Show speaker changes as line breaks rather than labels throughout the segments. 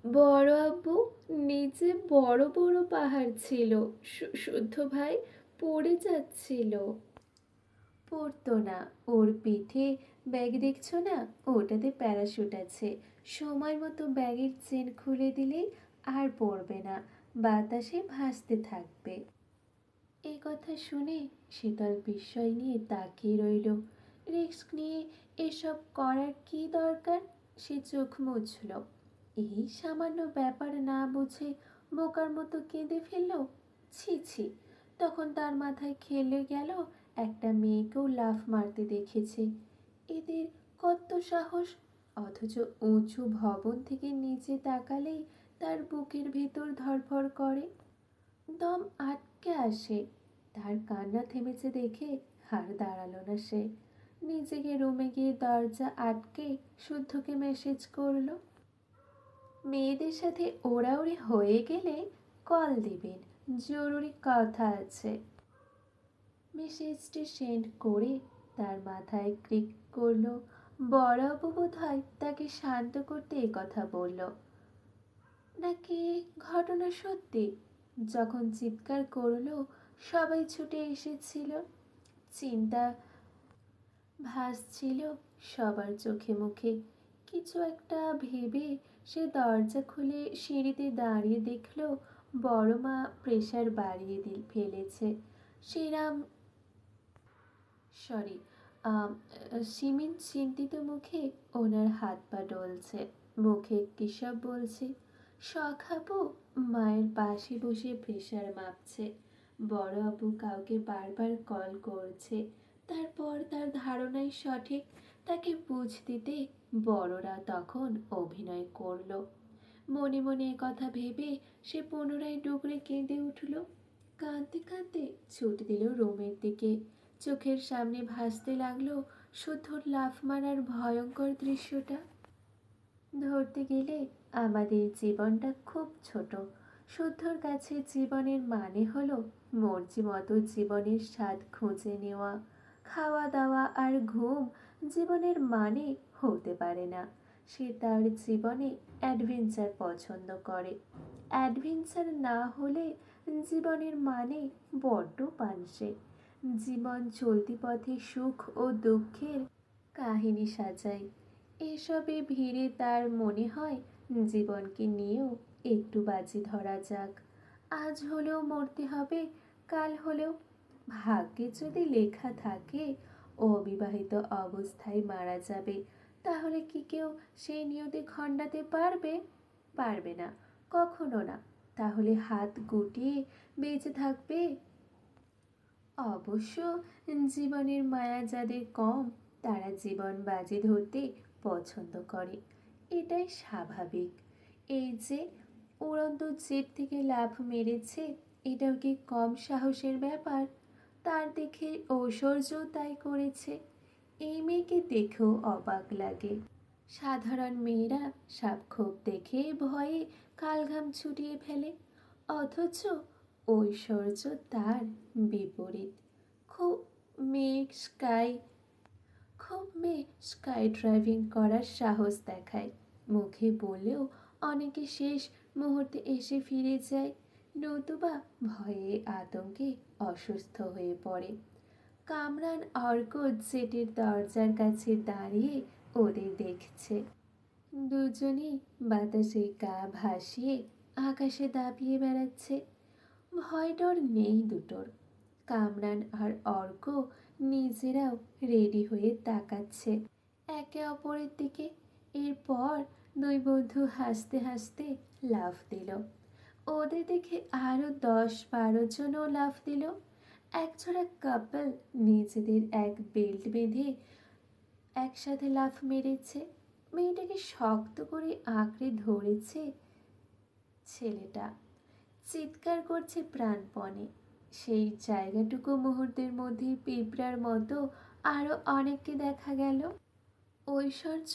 বড় আব্বু, নিচে বড় বড় পাহাড় ছিল। শুদ্ধ ভাই পড়ে যাচ্ছিল। পড়তো না। ওর পিঠে ব্যাগ দেখছো না? ওটাতে প্যারাশুট আছে। সময় মতো ব্যাগের চেন খুলে দিলেই আর পড়বে না, বাতাসে ভাসতে থাকবে। এই কথা শুনে শীতল বিস্ময় নিয়ে তাকিয়ে রইল। রিস্ক নিয়ে এসব করার কি দরকার? সে চোখ মুছল। এই সামান্য ব্যাপার না বুঝে বোকার মতো কেঁদে ফেলল। ছি ছি। তখন তার মাথায় খেলে গেল একটা মেয়েকেও লাফ মারতে দেখেছে। এদের কত সাহস! অথচ উঁচু ভবন থেকে নিচে তাকালেই তার বুকের ভেতর ধড়ফড় করে, দম আটকে আসে। তার কান্না থেমেছে দেখে আর দাঁড়ালো না সে। নিজেকে রুমে গিয়ে দরজা আটকে শুদ্ধকে মেসেজ করলো, মেয়েদের সাথে ওড়াউড়ি হয়ে গেলে কল দিবেন, জরুরি কথা আছে। মেসেজটি সেন্ড করে তার মাথায় ক্লিক করলো। বড় আপু বোধহয় তাকে শান্ত করতে কথা বলল, নাকি ঘটনা সত্যি? যখন চিৎকার করলো সবাই ছুটে এসেছিল। চিন্তা ভাসছিল সবার চোখে মুখে। কিছু একটা ভেবে সে দরজা খুলে সিঁড়িতে দাঁড়িয়ে দেখল বড় মা প্রেসার বাড়িয়ে ফেলেছে। শ্রীরাম সরি সিমিন চিন্তিত মুখে ওনার হাত পা ডলছে, মুখে কিসব বলছে। শখাবু মায়ের পাশে বসে প্রেসার মাপছে। বড় আবু কাউকে বারবার কল করছে। তারপর তার ধারণাই সঠিক, তাকে বুঝ দিতে বড়রা তখন অভিনয় করল। মনে মনে কথা ভেবে সে পুনরায় ডুকরে কেঁদে উঠল। কাঁদতে কাঁদতে ছুট দিল রুমের দিকে। চোখের সামনে ভাসতে লাগলো শুদ্ধর লাফ মারার ভয়ঙ্কর দৃশ্যটা। ধরতে গেলে আমাদের জীবনটা খুব ছোট। শুদ্ধর কাছে জীবনের মানে হলো মর্জি মতো জীবনের স্বাদ খুঁজে নেওয়া। খাওয়া দাওয়া আর ঘুম জীবনের মানে হতে পারে না। সে তার জীবনে অ্যাডভেঞ্চার পছন্দ করে। অ্যাডভেঞ্চার না হলে জীবনের মানে বড্ড পানসে। জীবন চলতি পথে সুখ ও দুঃখের কাহিনী সাজায়। এসবে ভিড়ে তার মনে হয় জীবনকে নিয়েও একটু বাজি ধরা যাক। আজ হলেও মরতে হবে, কাল হলেও। ভাগ্যে যদি লেখা থাকে অবিবাহিত অবস্থায় মারা যাবে, তাহলে কি কেউ সেই নিয়তি খণ্ডাতে পারবে? পারবে না, কখনো না। তাহলে হাত গুটিয়ে বেঁচে থাকবে। অবশ্য জীবনের মায়া যাদের কম, তারা জীবন বাজি ধরতে পছন্দ করে। এটাই স্বাভাবিক। এই যে উড়ন্ত জেট থেকে লাফ মেরেছে, এটাও কি কম সাহসের ব্যাপার? তার দেখে ঐশ্বর্যও তাই করেছে। এই মেয়েকে দেখেও অবাক লাগে। সাধারণ মেয়েরা সাপখোপ দেখে ভয়ে কালঘাম ছুটিয়ে ফেলে, অথচ ঐশ্বর্য তার বিপরীত। খুব মেয়ে স্কাই খুব মেয়ে স্কাই ড্রাইভিং করার সাহস দেখায়। মুখে বললেও অনেকে শেষ মুহূর্তে এসে ফিরে যায়, নতুবা ভয়ে আতঙ্কে অসুস্থ হয়ে পড়ে। কামরান অর্ক জেটের দরজার কাছে দাঁড়িয়ে ওদের দেখছে। দুজনেই বাতাসে গা ভাসিয়ে আকাশে দাপিয়ে বেড়াচ্ছে। ভয় ডর নেই দুটোর। কামরান আর অর্ক নিজেরাও রেডি হয়ে তাকাচ্ছে একে অপরের দিকে। এরপর দুই বন্ধু হাসতে হাসতে লাফ দিল। ওদের দেখে আরো 10-12 জনও লাফ দিল। একজোড়া কাপল নিজেদের এক বেল্ট বেঁধে একসাথে লাফ মেরেছে। মেয়েটাকে শক্ত করে আঁকড়ে ধরেছে ছেলেটা, চিৎকার করছে প্রাণপণে। সেই জায়গাটুকু মুহূর্তের মধ্যেই পিঁপড়ার মতো আরো অনেককে দেখা গেল। ঐশ্বর্য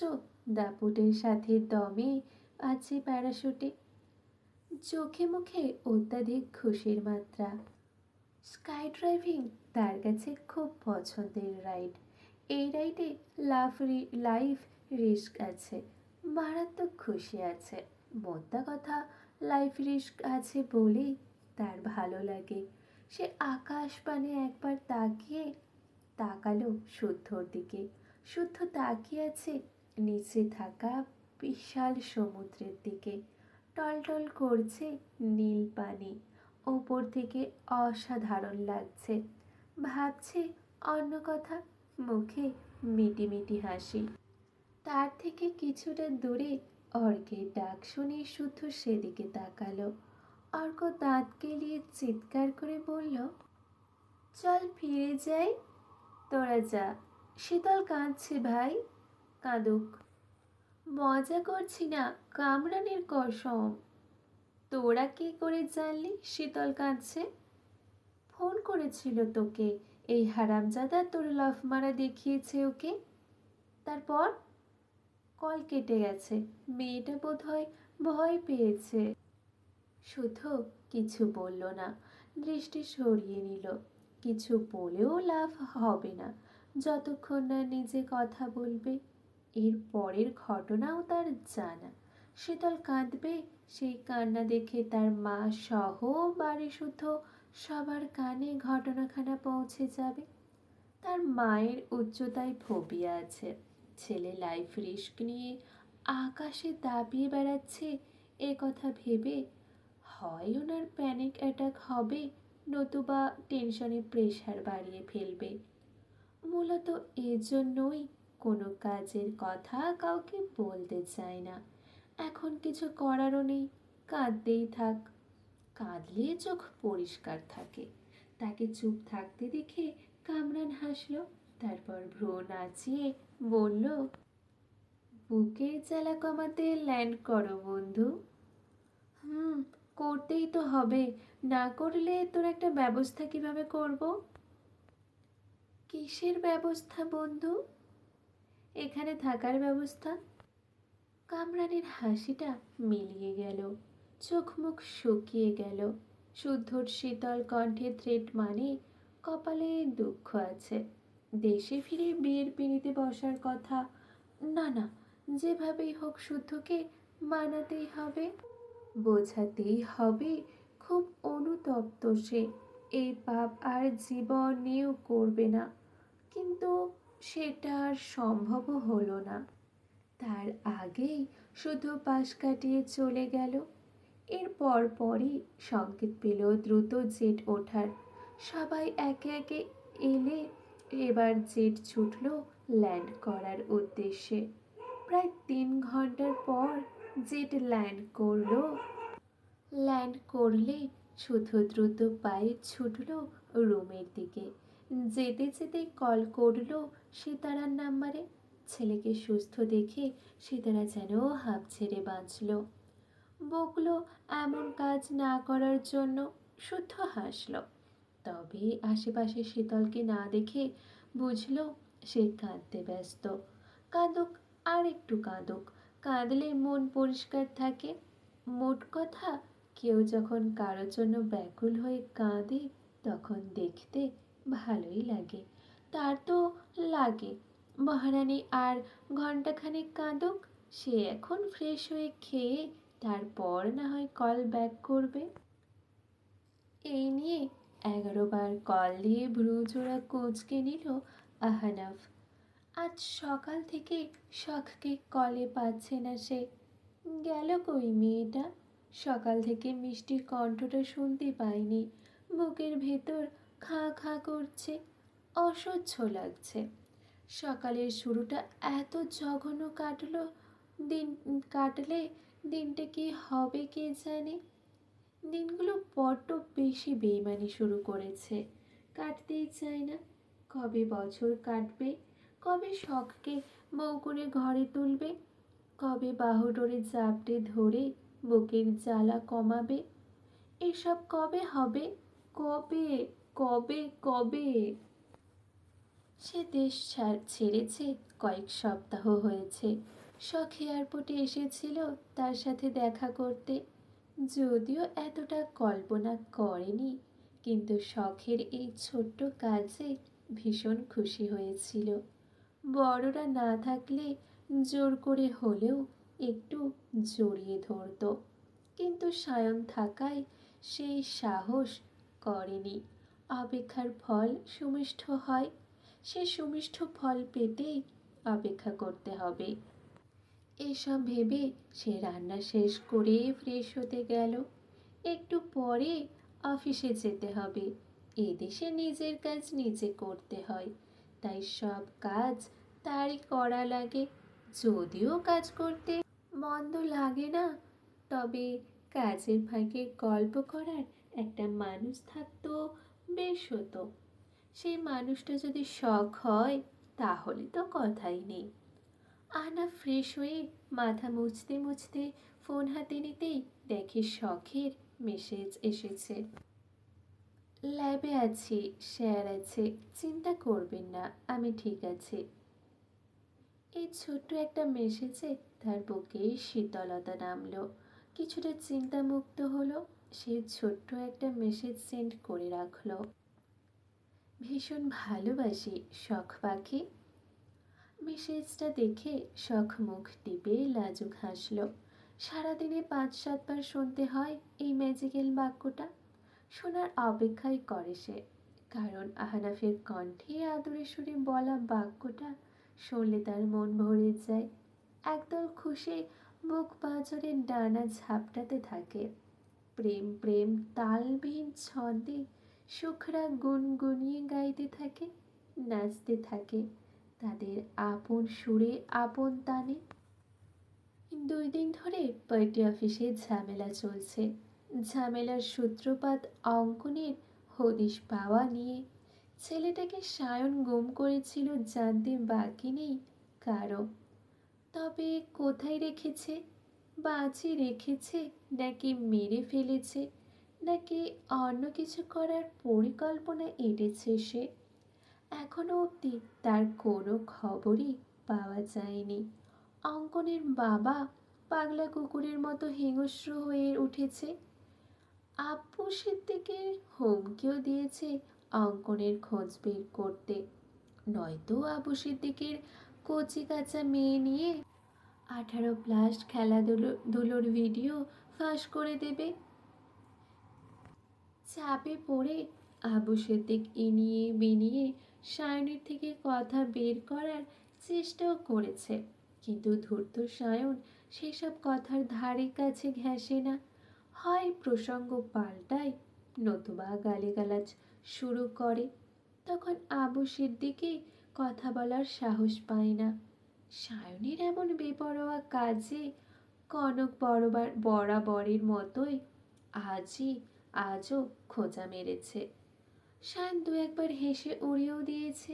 দাপুটের সাথে দমে আছে প্যারাশুটে, চোখে মুখে অত্যাধিক খুশির মাত্রা। স্কাই ড্রাইভিং তার কাছে খুব পছন্দের রাইড। এই রাইডে লাইফ রিস্ক আছে, মারাত্মক খুশি আছে। মোদ্দা কথা, লাইফ রিস্ক আছে বলেই তার ভালো লাগে। সে আকাশ পানে একবার তাকালো শুদ্ধর দিকে। শুদ্ধ তাকিয়ে আছে নিচে থাকা বিশাল সমুদ্রের দিকে। টলটল করছে নীল পানি, ওপর থেকে অসাধারণ লাগছে। ভাবছে অন্য কথা, মুখে মিটি মিটি হাসি। তার থেকে কিছুটা দূরে অর্কের ডাক শুনে শুদ্ধ সেদিকে তাকালো। অর্ক দাঁত কেলিয়ে চিৎকার করে বলল, চল ফিরে যাই। তোরা যা, শীতল কাঁদছে ভাই, কাঁদুক। মজা করছি না, কামরানের কসম। তোরা কি করে জানলি শীতল কাঁদছে? ফোন করেছিল তোকে এই হারামজাদা, তোর লাফ মারা দেখিয়েছে ওকে। তারপর কল কেটে গেছে, মেয়েটা বোধহয় ভয় পেয়েছে। শুদ্ধ কিছু বলল না, দৃষ্টি সরিয়ে নিল। কিছু বলেও লাভ হবে না যতক্ষণ না নিজে কথা বলবে। এর পরের ঘটনাও তার জানা। শীতল কাঁদবে, সেই কান্না দেখে তার মা সহ বাড়ি শুদ্ধ সবার কানে ঘটনাখানা পৌঁছে যাবে। তার মায়ের উচ্চতায় ফোবিয়া আছে। ছেলে লাইফ রিস্ক নিয়ে আকাশে দাপিয়ে বেড়াচ্ছে এ কথা ভেবে হয় ওনার প্যানিক অ্যাটাক হবে, নতুবা টেনশনে প্রেশার বাড়িয়ে ফেলবে। মূলত এজন্যই কোনো কাজের কথা কাউকে বলতে চায় না। এখন কিছু করারও নেই, কাঁদতেই থাক। কাঁদলে চোখ পরিষ্কার থাকে। তাকে চুপ থাকতে দেখে কামরান হাসল, তারপর ভ্রু নাচিয়ে বলল, বুকের জ্বালা কমাতে ল্যান্ড করো বন্ধু। হুম, করতেই তো হবে, না করলে তোর একটা ব্যবস্থা কিভাবে করব? কিসের ব্যবস্থা বন্ধু? এখানে থাকার ব্যবস্থা। কামরানের হাসিটা মিলিয়ে গেল, চোখ মুখ শুকিয়ে গেল। শুদ্ধর শীতল কণ্ঠে থ্রেট মানে কপালে দুঃখ আছে। দেশে ফিরে বিয়ের পিঁড়িতে বসার কথা। না না, যেভাবেই হোক শুদ্ধকে মানাতেই হবে, বোঝাতেই হবে। খুব অনুতপ্ত সে, এই পাপ আর জীবনেও করবে না। কিন্তু সেটা আর সম্ভবও হলো না। তার আগেই শুধু পাশ কাটিয়ে চলে গেল। এর পরই সংকেত পেল দ্রুত জেট ওঠার। সবাই একে একে এলে এবার জেট ছুটল ল্যান্ড করার উদ্দেশ্যে। প্রায় 3 ঘন্টার পর জেট ল্যান্ড করলে শুধু দ্রুত পায়ে ছুটল রুমের দিকে। যেতে যেতে কল করলো সিতারার নাম্বারে। ছেলেকে সুস্থ দেখে সিতারা যেন হাঁপ ছেড়ে বাঁচল। বকলো এমন কাজ না করার জন্য। শুদ্ধ হাসল, তবে আশেপাশে শীতলকে না দেখে বুঝল সে কাঁদতে ব্যস্ত। কাঁদুক, আর একটু কাঁদুক, কাঁদলে মন পরিষ্কার থাকে। মোট কথা, কেউ যখন কারোর জন্য ব্যাকুল হয়ে কাঁদে তখন দেখতে ভালোই লাগে। তার তো লাগে। মহারানী আর ঘন্টাখানেক কাঁদুক, সে এখন ফ্রেশ হয়ে খেয়ে তারপর না হয় কল ব্যাক করবে। এই নিয়ে 11 বার কল দিয়ে ভ্রুজোড়া কুঁচকে নিল আহনাফ। আজ সকাল থেকে শখকে কলে পাচ্ছে না সে। গেল কই মেয়েটা? সকাল থেকে মিষ্টির কণ্ঠটা শুনতে পায়নি। বুকের ভেতর খাঁ খাঁ করছে, অসহ্য লাগছে। সকালের শুরুটা এত জঘন্য দিন কাটলে দিনটা কি হবে কে জানে। দিনগুলো বড্ড বেশি বেইমানি শুরু করেছে, কাটতেই চায় না। কবে বছর কাটবে, কবে শখকে বউ করে ঘরে তুলবে, কবে বাহুডোরে জাপটে ধরে বুকের জ্বালা কমাবে, এসব কবে হবে? কবে কবে কবে? সে দেশ ছেড়েছে কয়েক সপ্তাহ হয়েছে। শখ এয়ারপোর্টে এসেছিল তার সাথে দেখা করতে। যদিও এতটা কল্পনা করেনি, কিন্তু শখের এই ছোট্ট কাজে ভীষণ খুশি হয়েছিল। বড়রা না থাকলে জোর করে হলেও একটু জড়িয়ে ধরত, কিন্তু সায়ন থাকায় সেই সাহস করেনি। অপেক্ষার ফল সুমিষ্ট হয়, সে সুমিষ্ট ফল পেতেই অপেক্ষা করতে হবে। এসব ভেবে সে রান্না শেষ করে ফ্রেশ হতে গেল। একটু পরে অফিসে যেতে হবে। এদেশে নিজের কাজ নিজে করতে হয়, তাই সব কাজ তারই করা লাগে। যদিও কাজ করতে মন্দ লাগে না, তবে কাজের ফাঁকে গল্প করার একটা মানুষ থাকতো বেশ হতো। সেই মানুষটা যদি শখ হয় তাহলে তো কথাই নেই। আহনা ফ্রেশ হয়ে মাথা মুছতে মুছতে ফোন হাতে নিতেই দেখে শখের মেসেজ এসেছে। ল্যাবে আছি, স্যার আছে, চিন্তা করবেন না, আমি ঠিক আছি। এই ছোট্ট একটা মেসেজে তার বুকে শীতলতা নামলো। কিছুটা চিন্তামুক্ত হলো। সে ছোট্ট একটা মেসেজ সেন্ড করে রাখলো। ভীষণ ভালোবাসি শখ পাখি। মেসেজটা দেখে শখ মুখ টিপে লাজুক হাসল। সারাদিনে 5-7 বার শুনতে হয় এই ম্যাজিক্যাল বাক্যটা। শোনার অপেক্ষাই করে সে, কারণ আহনাফের কণ্ঠে আদরে সুরে বলা বাক্যটা শুনলে তার মন ভরে যায়। একদল খুশি বুক পাঁজরে ডানা ঝাপটাতে থাকে। প্রেম প্রেম তালবিহীন ছন্দে সুখরা গুনগুনিয়ে গাইতে থাকে, নাচতে থাকে তাদের আপন সুরে আপন তানে। 2 দিন ধরে পার্টি অফিসে ঝামেলা চলছে। ঝামেলার সূত্রপাত অঙ্কনের হদিশ পাওয়া নিয়ে। ছেলেটাকে সায়ন গুম করেছিল জানতে বাকি নেই কারো। তবে কোথায় রেখেছে, বাঁচিয়ে রেখেছে নাকি মেরে ফেলেছে, নাকি অন্য কিছু করার পরিকল্পনা এঁটেছে সে, এখনো অবধি তার কোনো খবরই পাওয়া যায়নি। অঙ্কনের বাবা পাগলা কুকুরের মতো হিংস্র হয়ে উঠেছে। আব্বু সিদ্দিকের হুমকিও দিয়েছে অঙ্কনের খোঁজ বের করতে, নয়তো আবু সিদ্দিকের কচি কাঁচা মেয়ে নিয়ে 18+ খেলাধুলোর ভিডিও ফাঁস করে দেবে। চাপে পড়ে আবু সিদ্দিক ইনিয়ে বিনিয়ে সায়নের থেকে কথা বের করার চেষ্টাও করেছে, কিন্তু ধূর্ত সায়ন সেসব কথার ধারে কাছে ঘেঁষে না। হয় প্রসঙ্গ পাল্টায়, নতুবা গালিগালাজ শুরু করে। তখন আবু সিদ্দিকই কথা বলার সাহস পায় না। সায়নের এমন বেপরোয়া কাজে কনক বরাবরের মতোই আজও খোঁচা মেরেছে। সায়ন 2-1 বার হেসে উড়িয়েও দিয়েছে।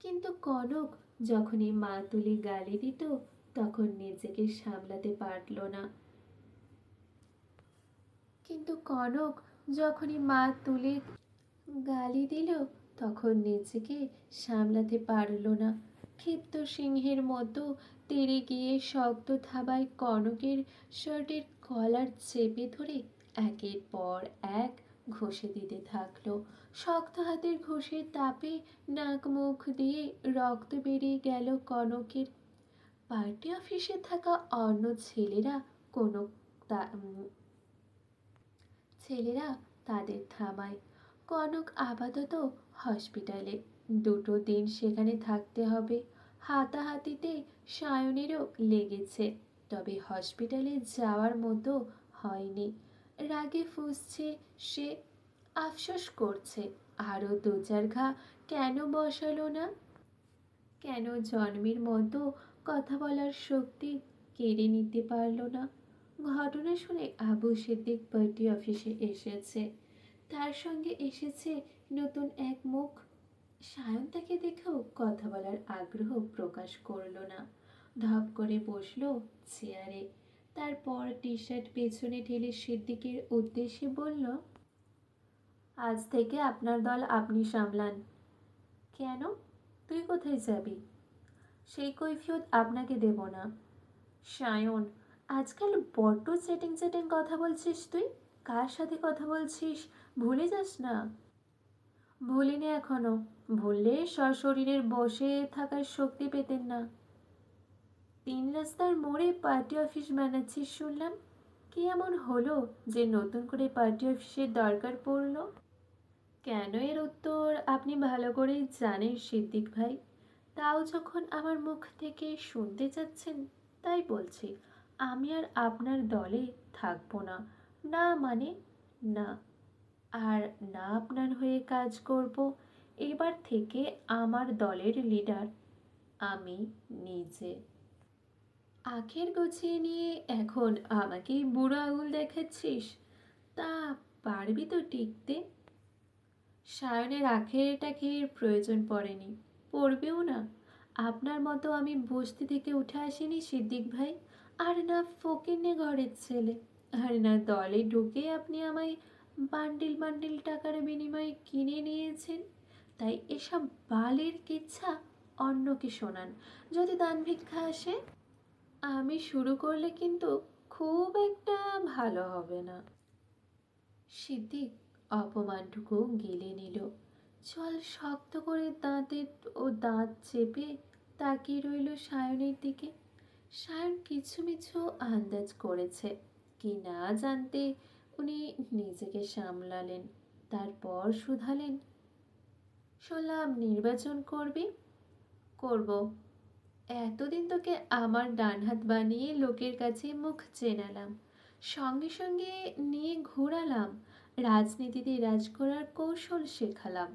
কিন্তু কনক যখনই মা তুলে গালি দিত তখন নিজেকে সামলাতে পারল না। কিন্তু কনক যখনই মা তুলে গালি দিল তখন নিজেকে সামলাতে পারল না। ক্ষিপ্ত সিংহের মতো তেড়ে গিয়ে শক্ত থাবায় কনকের শার্টের কলার চেপে ধরে একের পর এক ঘষে দিতে থাকলো। শক্ত হাতের ঘষের তাপে নাক মুখ দিয়ে রক্ত বেরিয়ে গেল কনকের। পার্টি অফিসে থাকা অন্য কোনো ছেলেরা তাদের থামায়। কনক আপাতত হসপিটালে, 2 দিন সেখানে থাকতে হবে। হাতাহাতিতে সায়নেরও লেগেছে, তবে হসপিটালে যাওয়ার মতো হয়নি। রাগে ফুঁসছে সে, আফসোস করছে আরও 2-4 ঘা কেন বসালো না, কেন জন্মের মতো কথা বলার শক্তি কেড়ে নিতে পারল না। ঘটনা শুনে আবু সিদ্দিক পার্টি অফিসে এসেছে। তার সঙ্গে এসেছে নতুন এক মুখ। সায়ন তাকে দেখেও কথা বলার আগ্রহ প্রকাশ করল না। ধপ করে বসলো চেয়ারে। তারপর টি-শার্ট পেছনে ঠেলে সিদ্দিকের উদ্দেশ্যে বলল, আজ থেকে আপনার দল আপনি সামলান। কেন, তুই কোথায় যাবি? সেই কৈফিয়ত আপনাকে দেব না। সায়ন, আজকাল বড্ড চ্যাটিং চ্যাটিং কথা বলছিস তুই। কার সাথে কথা বলছিস ভুলে যাস না? ভুলিনি এখনো। ভুললে সশরীরের বসে থাকার শক্তি পেতেন না। তিন রাস্তার মোড়ে পার্টি অফিস বানাচ্ছিস শুনলাম। কি এমন হলো যে নতুন করে পার্টি অফিসের দরকার পড়লো? কেন, এর উত্তর আপনি ভালো করেই জানেন সিদ্দিক ভাই। তাও যখন আমার মুখ থেকে শুনতে চাচ্ছেন, তাই বলছি, আমি আর আপনার দলে থাকবো না। না মানে না। আর না আপনার হয়ে কাজ করব। এবার থেকে আমার দলের লিডার আমি নিজে। আখের গুছিয়ে নিয়ে এখন আমাকেই বুড়ো আঙুল দেখাচ্ছিস? তা পারবি তো টিকতে? সায়নের আখের টাখের প্রয়োজন পড়েনি, পড়বেও না। আপনার মতো আমি বস্তি থেকে উঠে আসিনি সিদ্দিক ভাই। আর না ফকিন্নে ঘরের ছেলে। আর না দলে ঢুকে আপনি আমায় বান্ডিল বান্ডিল টাকার বিনিময়ে কিনে নিয়েছেন। তাই এসব বালের কিচ্ছা অন্যকে শোনান। যদি দান ভিক্ষা আসে, আমি শুরু করলে কিন্তু খুব একটা ভালো হবে না। সিদ্দিক অপমানটুকু গিলে নিল। চল শক্ত করে দাঁত চেপে তাকিয়ে রইল সায়নের দিকে। সায়ন কিছু মিছু আন্দাজ করেছে কি না জানতে উনি নিজেকে সামলালেন। তারপর শুধালেন, শুনলাম নির্বাচন করবি? করব। এতদিন তোকে আমার ডান হাত বানিয়ে লোকের কাছে মুখ চেনালাম, সঙ্গে সঙ্গে নিয়ে ঘোরালাম, রাজনীতিতে রাজ করার কৌশল শেখালাম।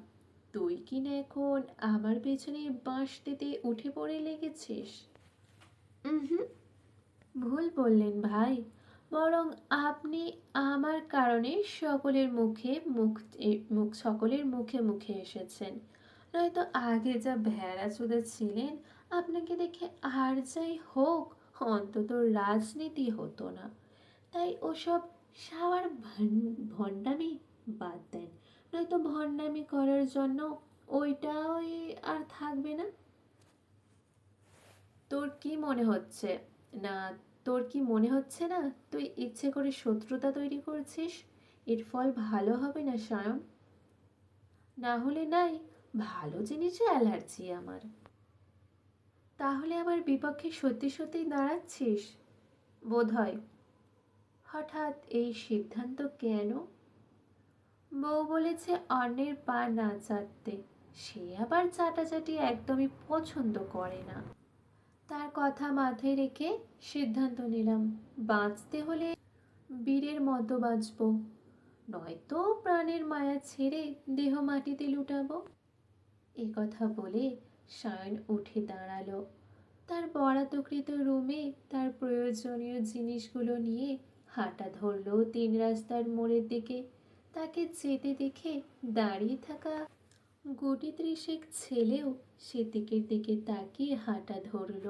তুই কিনা এখন আমার পেছনে বাঁশ দিতে উঠে পড়ে লেগেছিস। হুম, ভুল বললেন ভাই। বরং আপনি আমার কারণে সকলের মুখে মুখে এসেছেন। নয়তো আগে যা ভেড়াচোদা ছিলেন, আপনাকে দেখে আর যাই হোক, অন্তত রাজনীতি হতো না। তাই ওসব সাওয়ার ভণ্ডামি বাদ দেন। নয়তো ভণ্ডামি করার জন্য ওইটাই আর থাকবে না। তোর কি মনে হচ্ছে না তোর কি মনে হচ্ছে না তুই ইচ্ছে করে শত্রুতা তৈরি করছিস? এর ফল ভালো হবে না সায়ন। না হলে নাই, ভালো জিনিসে অ্যালার্জি আমার। তাহলে আমার বিপক্ষে সত্যি সত্যি দাঁড়াচ্ছিস বোধ হয়। হঠাৎ এই সিদ্ধান্ত কেন? বউ বলেছে অন্যের পা না চাটতে। সে আবার চাটাচাটি একদমই পছন্দ করে না। তার কথা মাথায় রেখে সিদ্ধান্ত নিলাম, বাঁচতে হলে বীরের মতো বাঁচব, নয়তো প্রাণের মায়া ছেড়ে দেহ মাটিতে লুটাবো। এ কথা বলে সায়ন উঠে দাঁড়ালো। তার বরাতকৃত রুমে তার প্রয়োজনীয় জিনিসগুলো নিয়ে হাঁটা ধরল তিন রাস্তার মোড়ের দিকে। তাকে যেতে দেখে দাঁড়িয়ে থাকা গুটি ত্রিশেক ছেলেও সেদিকের দিকে তাকিয়ে হাঁটা ধরল।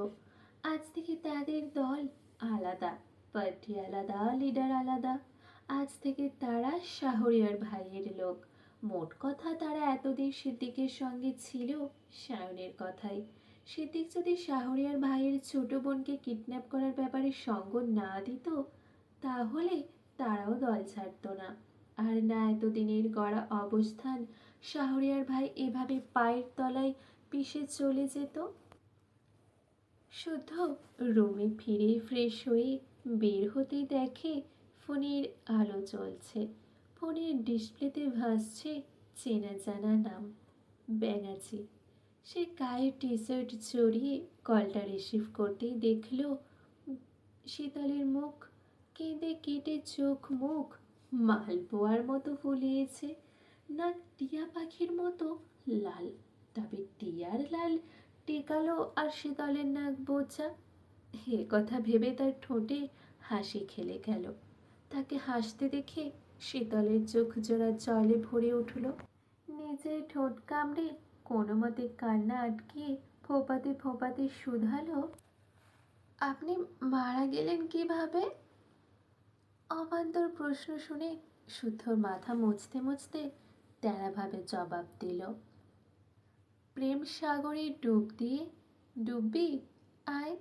আজ থেকে তাদের দল আলাদা, পার্টি আলাদা, লিডার আলাদা। আজ থেকে তারা শাহরিয়ার ভাইয়ের লোক। মোট কথা তারা এতদিন সিদ্দিকের সঙ্গে ছিল সায়নের কথাই। সিদ্দিক যদি শাহরিয়ার ভাইয়ের ছোট বোনকে কিডন্যাপ করার ব্যাপারে সঙ্গ না দিত, তাহলে তারাও দল ছাড়ত না। আর না এতদিনের গড়া অবস্থান শাহরিয়ার ভাই এভাবে পায়ের তলায় পিষে চলে যেত। শুদ্ধ রুমে ফিরে ফ্রেশ হয়ে বের হতেই দেখে ফোনের আলো জ্বলছে। ফোনের ডিসপ্লেতে ভাসছে চেনা জানা নাম, ব্যানার্জি। সে গায়ে টি শার্ট জড়িয়ে কলটা রিসিভ করতেই দেখল শীতলের মুখ। কেঁদে কেটে চোখ মুখ মালপোয়ার মতো ফুলিয়েছে। নাক টিয়া পাখির মতো লাল। তবে টিয়ার লাল টেকালো আর শীতলের নাক বোচা। এ কথা ভেবে তার ঠোঁটে হাসি খেলে গেল। তাকে হাসতে দেখে শীতলের চোখ জোড়া জলে ভরে উঠল। নিজের ঠোঁট কামড়ে কোনো মতে কান্না আটকিয়ে ফোপাতে ফোপাতে শুধালো, আপনি মারা গেলেন কিভাবে? অবান্তর প্রশ্ন শুনে শুদ্ধর মাথা মুছতে মুছতে তেরাভাবে জবাব দিল, প্রেম সাগরে ডুব দিয়ে। ডুববি? আয়।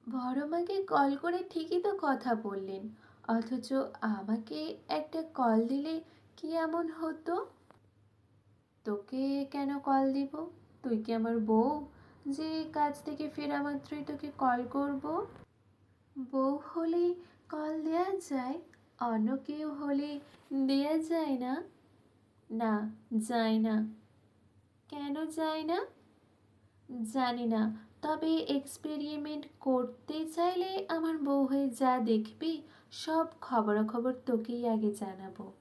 বড়মাকে কল করে ঠিকই তো কথা বললেন, অথচ আমাকে একটা কল দিলে কি এমন হতো? তোকে কেন কল দিব? তুই কি আমার বউ যে কাজ থেকে ফেরা মাত্রই তোকে কল করব? বউ হলে কল দেয়া যায়, অন্য কেউ হলে দেয়া যায় না? না, যায় না। কেন যায় না? জানি না, তবে এক্সপেরিমেন্ট করতে চাইলে আমার বউ হয়ে যা দেখবি সব খবরাখবর তোকেই আগে জানাবো।